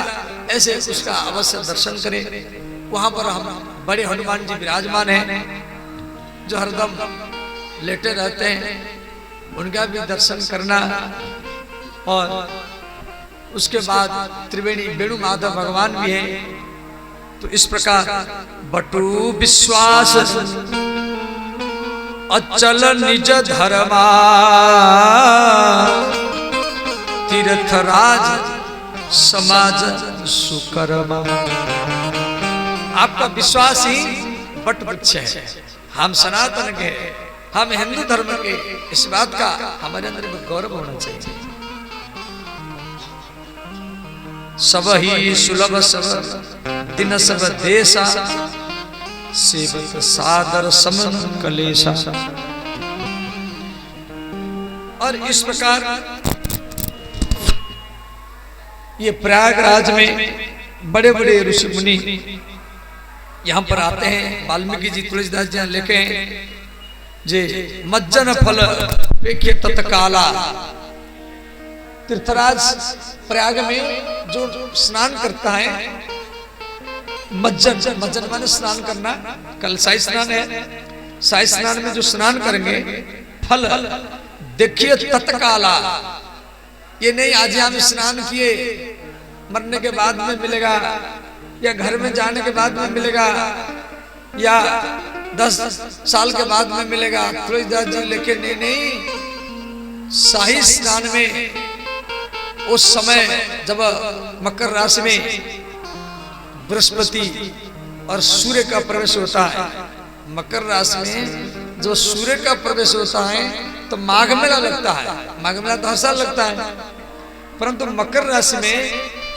ऐसे उसका अवश्य दर्शन करें। वहां पर हम बड़े हनुमान जी विराजमान हैं, जो हरदम लेटे रहते हैं, उनका भी दर्शन करना। और उसके बाद त्रिवेणी वेणु माधव भगवान भी है। तो इस प्रकार बटु विश्वास अचल निज धर्मा, तीर्थराज समाज सुकर्मा। आपका विश्वास ही वट वृक्ष है। हम सनातन के, हम हिंदू धर्म के, इस बात का हमारे अंदर में गौरव होना चाहिए। सब ही सुलभ सब दिन सब देशा, सेवक सादर समन कलेशा। और इस प्रकार ये प्रयागराज में बड़े बड़े ऋषि मुनि यहाँ पर आते हैं। वाल्मीकि जी, तुलसीदास जी लिखे हैं जे मज्जन फल पेखे तत्काला। तीर्थराज प्रयाग में जो स्नान करता है, मज्जन, मज्जन माने स्नान करना। कल साई स्नान है। साई स्नान में जो स्नान करेंगे, फल देखिए तत्काला। ये नहीं आज हम स्नान किए मरने के बाद में मिलेगा, या घर में जाने के बाद में मिलेगा, या 10 साल के बाद में मिलेगा। तुलसीदास जी लिखे नहीं, शाही स्नान में उस समय जब मकर राशि में बृहस्पति और सूर्य का प्रवेश होता है, मकर राशि में जो सूर्य का प्रवेश होता है तो माघ मेला लगता है। माघ मेला तो हर साल लगता है, परंतु मकर राशि में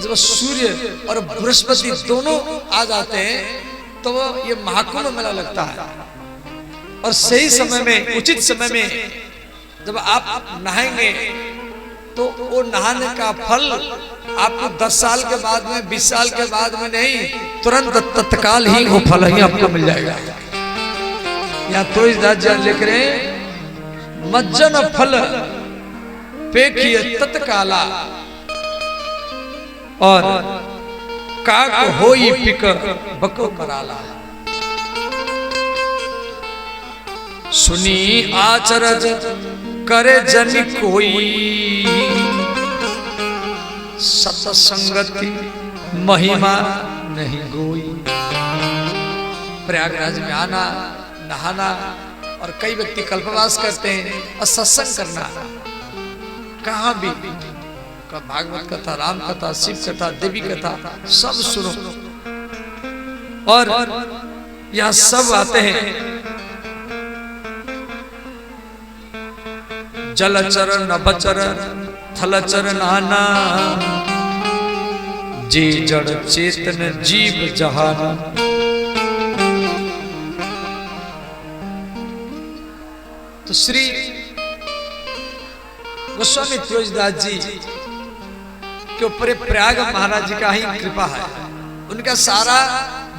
जब सूर्य और बृहस्पति दोनों आ जाते हैं तो ये महाकुंभ मेला लगता है। और सही समय में, उचित समय में जब आप नहाएंगे तो वो नहाने का फल आपको 10 साल के बाद में, 20 साल के बाद में नहीं, तुरंत तत्काल ही वो फल ही आपको मिल जाएगा। यहाँ तुलसीदास जी लिख रहे हैं, मज्जन फल पेखिए तत्काला, और काक होई पिक बको कराला। सुनी आचरज करे जन कोई, सतसंगति महिमा नहीं गोई। प्रयागराज में आना, नहाना, और कई व्यक्ति कल्पवास करते हैं, और सत्संग करना। कहाँ भी भागवत कथा, राम कथा, शिव कथा, देवी कथा सब सुनो। और यहाँ सब आते हैं। जलचर नभचर थलचर नाना, जे जड़ चेतन जीव जहाना। तो श्री गोस्वामी तुलसीदास जी के ऊपर प्रयाग महाराज जी का ही कृपा है। उनका सारा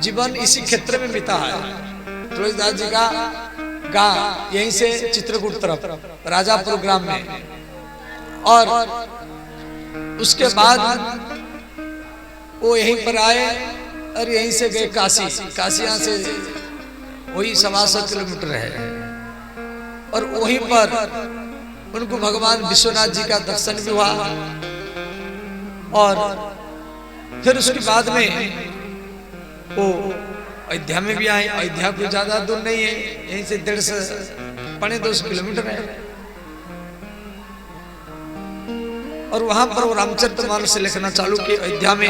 जीवन इसी क्षेत्र में बीता है। तुलसीदास जी का गांव यहीं से चित्रकूट तरफ, राजापुर ग्राम में, और उसके बाद वो यहीं पर आए और यहीं से गए काशी। काशी यहाँ से वही 125 किलोमीटर है, और वहीं पर उनको भगवान विश्वनाथ जी का दर्शन भी हुआ। और फिर उसके बाद में वो अयोध्या में भी आए। अयोध्या कोई ज्यादा दूर नहीं है, यहीं से 150-200 किलोमीटर है। और वहां पर वो रामचरितमानस से लिखना चालू किए अयोध्या में।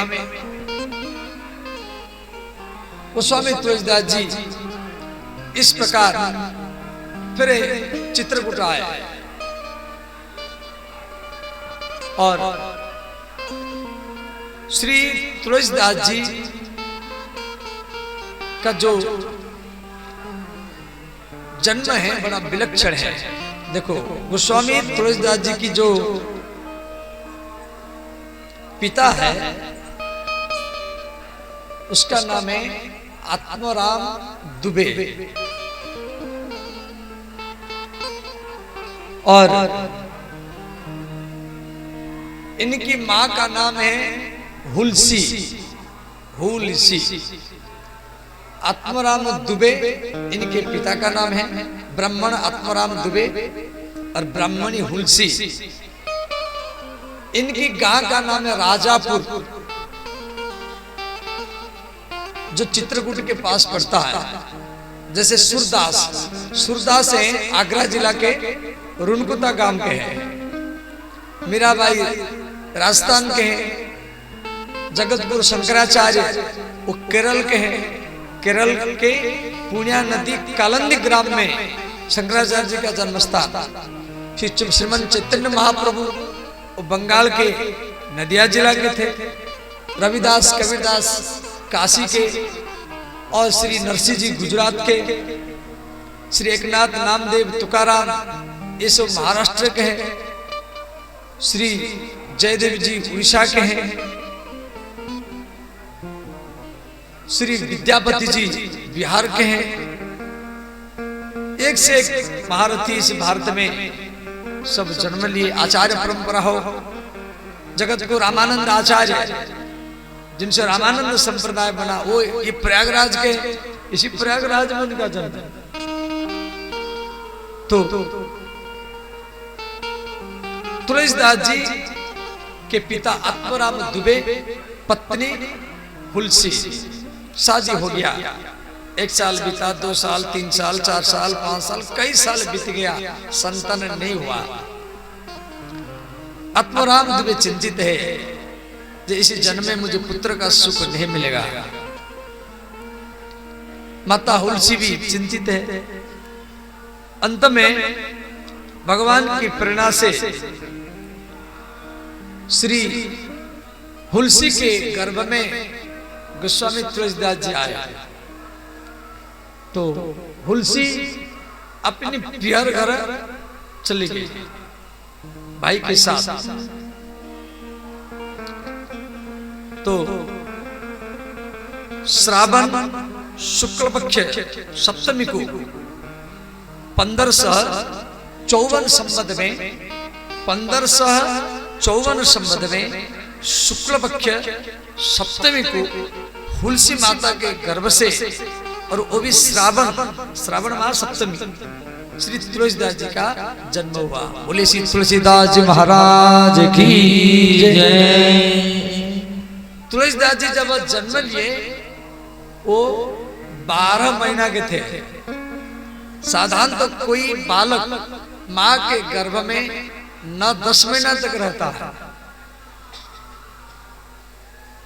गोस्वामी तुलसीदास जी इस प्रकार फिर चित्रकूट आए, और श्री तुलसीदास जी का जो जन्म है बड़ा विलक्षण है। देखो, गोस्वामी तुलसीदास जी की जो पिता है उसका नाम है आत्माराम दुबे, और इनकी मां का नाम है हुलसी। हुलसी आत्माराम दुबे इनके पिता का नाम है। ब्राह्मण आत्माराम दुबे और ब्राह्मणी हुलसी। इनकी गांव का नाम है राजापुर, जो चित्रकूट के पास पड़ता है। जैसे सूरदास, सूरदास है आगरा जिला के रुनकुता गांव के हैं। मीराबाई राजस्थान के हैं, जगत गुरु शंकराचार्य वो केरल के हैं। केरल के पुण्या नदी कालंदी ग्राम में शंकराचार्य जी का जन्म स्थान। फिर श्रीमन चैतन्य महाप्रभु वो बंगाल के नदिया जिला के थे। रविदास कबीरदास काशी के, और श्री नरसिंह जी गुजरात के, श्री एकनाथ नामदेव तुकाराम ये सब महाराष्ट्र के हैं। श्री जयदेव जी उड़ीसा के हैं। श्री विद्यापति जी बिहार के हैं। एक से एक महारथी इस भारत में सब जन्म लिए। आचार्य परंपरा हो, जगत को रामानंद आचार्य जिनसे रामानंद संप्रदाय बना, वो ये प्रयागराज के, इसी प्रयागराज में उनका जन्म। तो तुलसीदास जी के पिता आत्माराम दुबे, पत्नी हुलसी। शादी हो गया, 1 साल बीता, 2 साल, 3 साल, 4 साल, 5 साल, कई साल बीत गया, संतान नहीं हुआ। आत्माराम दुबे चिंतित है कि इस जन्म में मुझे पुत्र का सुख नहीं मिलेगा। माता हुलसी भी चिंतित है। अंत में भगवान की प्रेरणा से श्री हुलसी के गर्भ में गोस्वामी तुलसीदास जी आया। तो हुलसी अपनी पियर घर चली गई भाई के साथ। तो श्रावण शुक्ल पक्ष सप्तमी को 1554 संवत में, 1554 संवत में शुक्ल पक्ष सप्तमी को हुलसी माता के गर्भ से, और वो भी श्रावण मास सप्तमी, श्री तुलसीदास जी का जन्म हुआ। बोले श्री तुलसीदास जी महाराज की जय। तुलसीदास जी जब जन्म लिए वो 12 महीना के थे। साधारण तो कोई बालक माँ के गर्भ में न 10 महीना तक रहता है,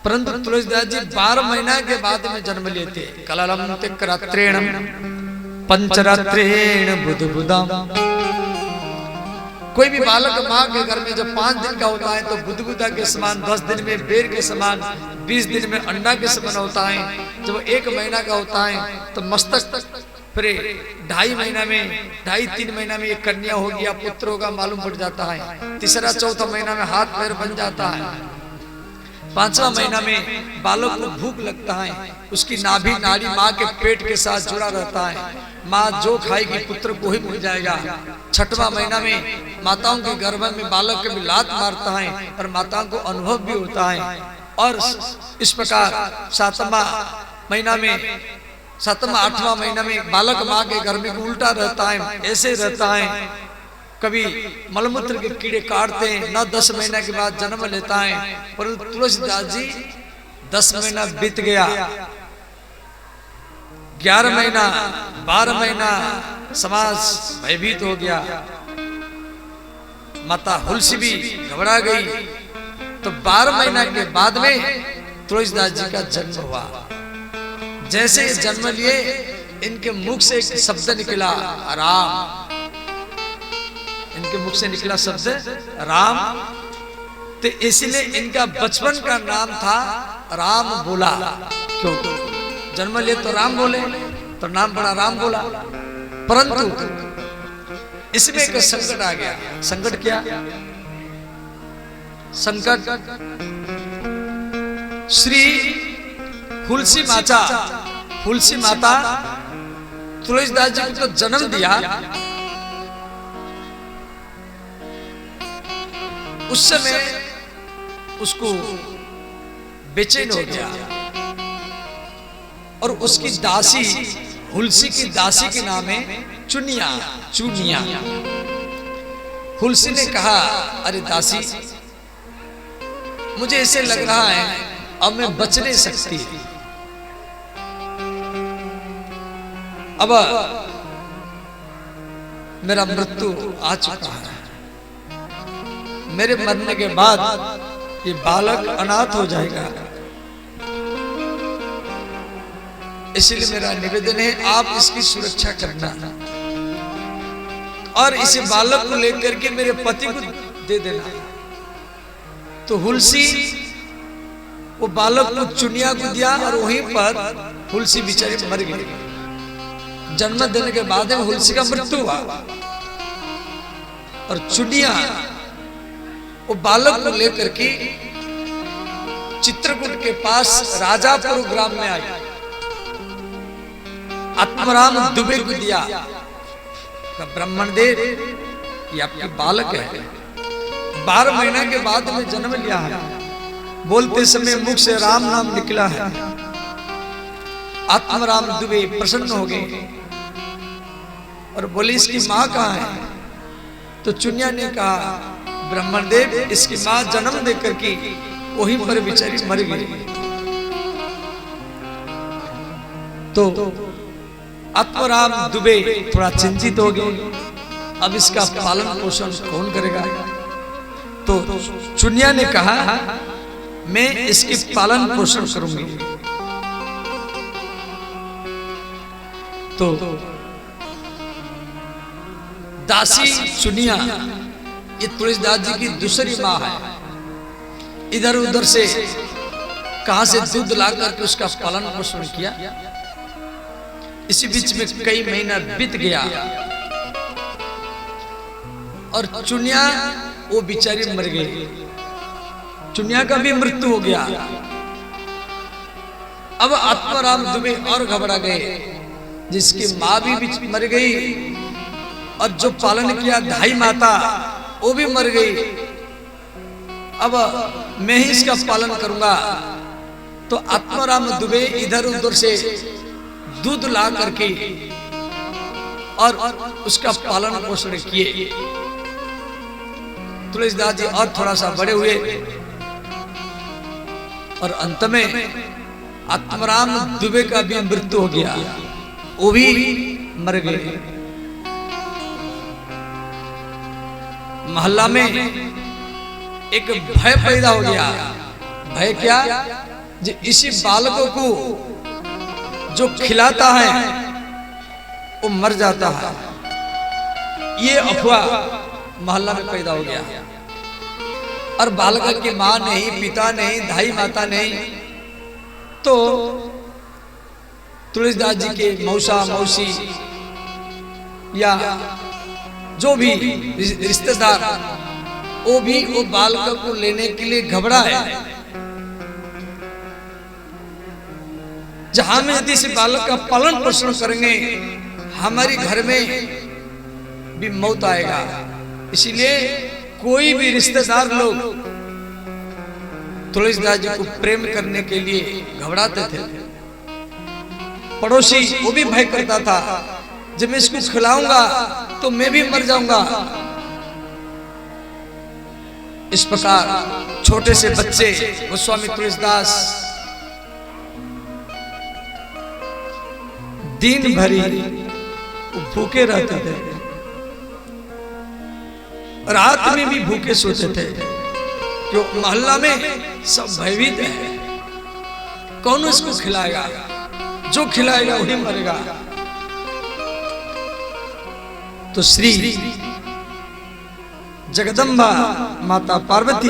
परंतु तुलसीदास जी 12 महीना के बाद में जन्म लिए थे। कललम तिक्रात्रेण पंचरात्रेण बुधबुदम। कोई भी बालक माँ के घर में जब 5 दिन का होता है तो बुधबुदा के समान, 10 दिन में बेर के समान, 20 दिन में अंडा के समान होता है। जब 1 महीना का होता है तो मस्तक, फिर 2.5 महीना में, 2.5-3 महीना में एक कन्या हो गया, पुत्र होगा मालूम पड़ जाता है। तीसरा 4था महीना में हाथ पैर बन जाता है। 5वां महीना में बालक को भूख लगता है, उसकी नाभि नाड़ी माँ के पेट के साथ जुड़ा रहता है। माँ जो खाएगी पुत्र को ही मिल जाएगा। 6वां महीना में माताओं के गर्भ में बालक के भी लात मारता है और माताओं को अनुभव भी होता है। और इस प्रकार 7वां महीना में, 7वां 8वां महीना में बालक माँ के गर्भ में उल्टा रहता है, ऐसे रहता है। कभी मलमूत्र के कीड़े काटते हैं। 9-10 महीना के बाद जन्म लेता है। परंतु तुलसीदास जी 10 महीना बीत गया, 11 महीना, 12 महीना समाज भयभीत हो गया। माता हुलसी भी घबरा गई। तो 12 महीना के बाद में तुलसीदास जी का जन्म हुआ। जैसे जन्म लिए इनके मुख से एक शब्द निकला, राम। इनके मुख से निकला शब्द राम। तो इसलिए इनका बचपन का नाम था राम बोला। क्यों? जन्म लिए तो राम बोले, तो नाम पड़ा राम बोला। परंतु इसमें एक संकट आ गया। संकट क्या? संकट श्री हुलसी माता तुलसीदास जी को तो जन्म दिया, उस समय उसको बेचैन हो गया। और उसकी दासी, हुलसी की दासी के नाम है चुनिया। हुलसी ने कहा, अरे दासी, मुझे ऐसे लग रहा है अब मैं बच नहीं सकती। अब मेरा मृत्यु आ चुका है। मेरे मरने के बाद ये बालक अनाथ हो जाएगा। इसलिए मेरा निवेदन है आप इसकी सुरक्षा करना और इसे बालक को लेकर के मेरे पति को दे देना। तो हुलसी वो बालक को चुनिया को दिया और वहीं पर हुलसी बेचारी मर गई। जन्म देने के बाद में हुलसी का मृत्यु हुआ और चुनिया वो बालक को लेकर के चित्रकूट के पास राजापुर ग्राम में आई। आत्माराम दुबे को दिया, ब्राह्मण देव ये आपकी बालक है, 12 महीना के बाद में जन्म लिया है। बोलते समय मुख से राम नाम निकला है। आत्माराम दुबे प्रसन्न हो गए और बोले इसकी मां कहां है? तो चुनिया ने कहा ब्राह्मण देव इसकी मां जन्म देकर के वहीं पर बेचारी मर गई। तो आत्माराम दुबे थोड़ा चिंतित हो गए, अब इसका पालन पोषण कौन करेगा? तो चुनिया ने कहा मैं इसके पालन पोषण करूंगी। तो दासी चुनिया ये तुलसीदास जी की दूसरी मां है। इधर उधर से कहां से दूध ला करके उसका पालन पोषण किया। इसी बीच में कई महीना बीत गया और चुनिया वो बेचारी मर गई। चुनिया का भी मृत्यु हो गया। अब आत्माराम दुबे और घबरा गए, जिसकी मां भी मर गई और जो पालन किया धाई माता वो भी मर गई। अब मैं ही इसका पालन करूंगा। तो आत्माराम दुबे इधर उधर से दूध ला करके और उसका पालन पोषण किए। तुलसीदास जी और थोड़ा सा बड़े हुए और अंत में आत्माराम दुबे का भी मृत्यु हो गया, वो भी मर गए। मोहल्ला में एक भय पैदा हो गया। भय क्या? जो इसी बालकों को जो खिलाता है वो मर जाता है, ये अफवाह मोहल्ला में पैदा हो गया। और बालक की मां नहीं, पिता नहीं, धाई माता नहीं, तो तुलसीदास जी के मौसा मौसी या जो भी रिश्तेदार वो भी वो बालक को लेने के लिए घबराए। जहां में यदि से बालक का पालन पोषण करेंगे हमारी घर में भी मौत आएगा। इसीलिए कोई भी रिश्तेदार लोग तुलसीदास जी को प्रेम करने के लिए घबराते थे। पड़ोसी वो भी भय करता था, जब मैं इसको खिलाऊंगा तो मैं भी मर जाऊंगा। इस प्रकार छोटे से बच्चे गोस्वामी तुलसीदास दिन भरी भूखे रहते थे, रात में भी भूखे सोते थे। क्यों? मोहल्ला में सब भयभीत है, कौन इसको खिलाएगा? जो खिलाएगा वही मरेगा। तो श्री जगदम्बा माता पार्वती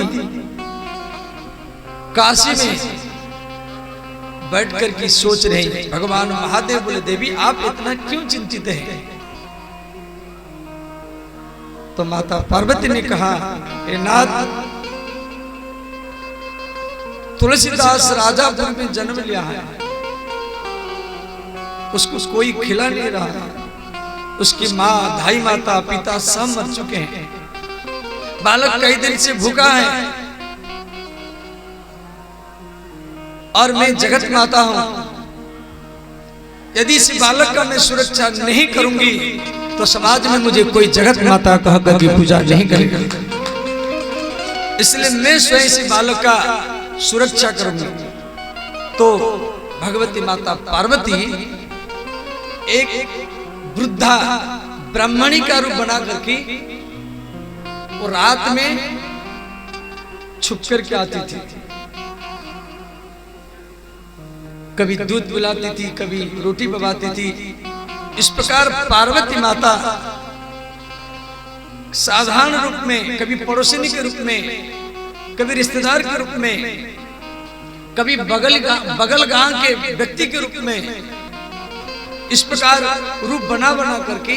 काशी में बैठकर की सोच रही। भगवान महादेव बोले देवी आप इतना क्यों चिंतित हैं? तो माता पार्वती ने कहा हे नाथ, तुलसीदास राजापुर में जन्म लिया है, उसको कोई खिला नहीं रहा है। उसकी माँ, धाई माता, पिता सब मर चुके हैं। बालक कई दिन से भूखा है और मैं जगत माता हूं। यदि इस बालक का मैं सुरक्षा नहीं करूंगी तो समाज में मुझे कोई जगत माता कह करके पूजा नहीं करेगा। इसलिए मैं स्वयं से बालक का सुरक्षा करूंगी। तो भगवती माता पार्वती एक वृद्धा ब्राह्मणी का रूप बना करके वो रात में छुप कर के आती थी। कभी दूध पिलाती थी, कभी रोटी पकाती थी। इस प्रकार पार्वती माता साधारण रूप में, कभी पड़ोसिनी के रूप में, कभी रिश्तेदार के रूप में, कभी बगल गांव के व्यक्ति के रूप में, इस प्रकार रूप बना बना करके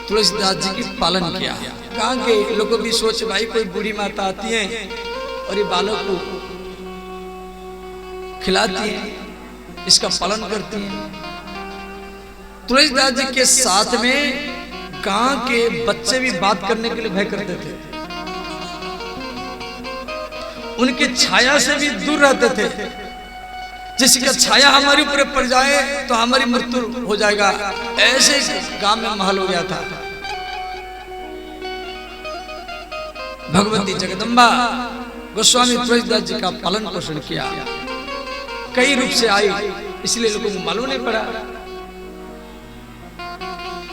तुलसीदास जी की पालन किया। गांव के लोगों भी सोच, भाई कोई बूढ़ी माता आती है और ये बालक को खिलाती है, इसका पालन करती है। तुलसीदास जी के साथ में गांव के बच्चे भी बात करने के लिए भय करते थे, उनकी छाया से भी दूर रहते थे। जिसका छाया हमारे ऊपर पड़ जाए तो हमारी मृत्यु हो जाएगा, ऐसे गांव में महल हो गया था। भगवती जगदम्बा गोस्वामी तुलसीदास जी का पालन पोषण किया, कई रूप से आई, इसलिए लोगों को मालूम नहीं पड़ा।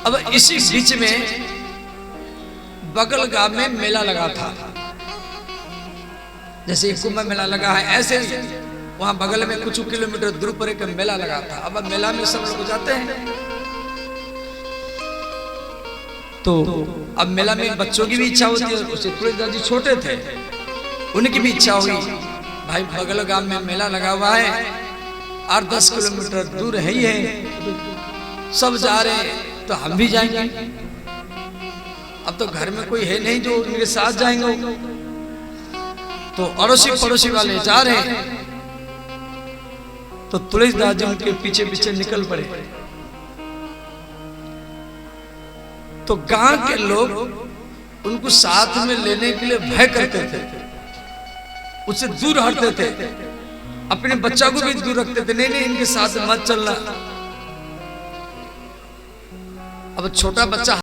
अब इसी बीच में बगल गांव में मेला लगा था, जैसे कुंभ मेला लगा है, ऐसे वहां बगल में कुछ किलोमीटर दूर पर एक मेला लगा था। अब मेला में सब लोग जाते हैं, तो अब मेला में बच्चों की भी इच्छा होती है। उससे तुलसीदास जी छोटे थे, उनकी भी इच्छा हुई, भाई बगल गांव में मेला लगा हुआ है, 8-10 किलोमीटर दूर है ही है, सब जा रहे हैं तो हम भी जाएंगे। अब तो घर में कोई है नहीं जो उनके साथ जाएंगे, तो अड़ोसी पड़ोसी वाले जा रहे हैं, तो तुलसीदास जी उनके पीछे पीछे निकल पड़े। तो गांव के लोग उनको साथ में लेने के लिए भय करते थे, उससे दूर हटते थे, अपने बच्चा को भी दूर रखते थे, नहीं नहीं इनके साथ मत चलना। अब छोटा बच्चा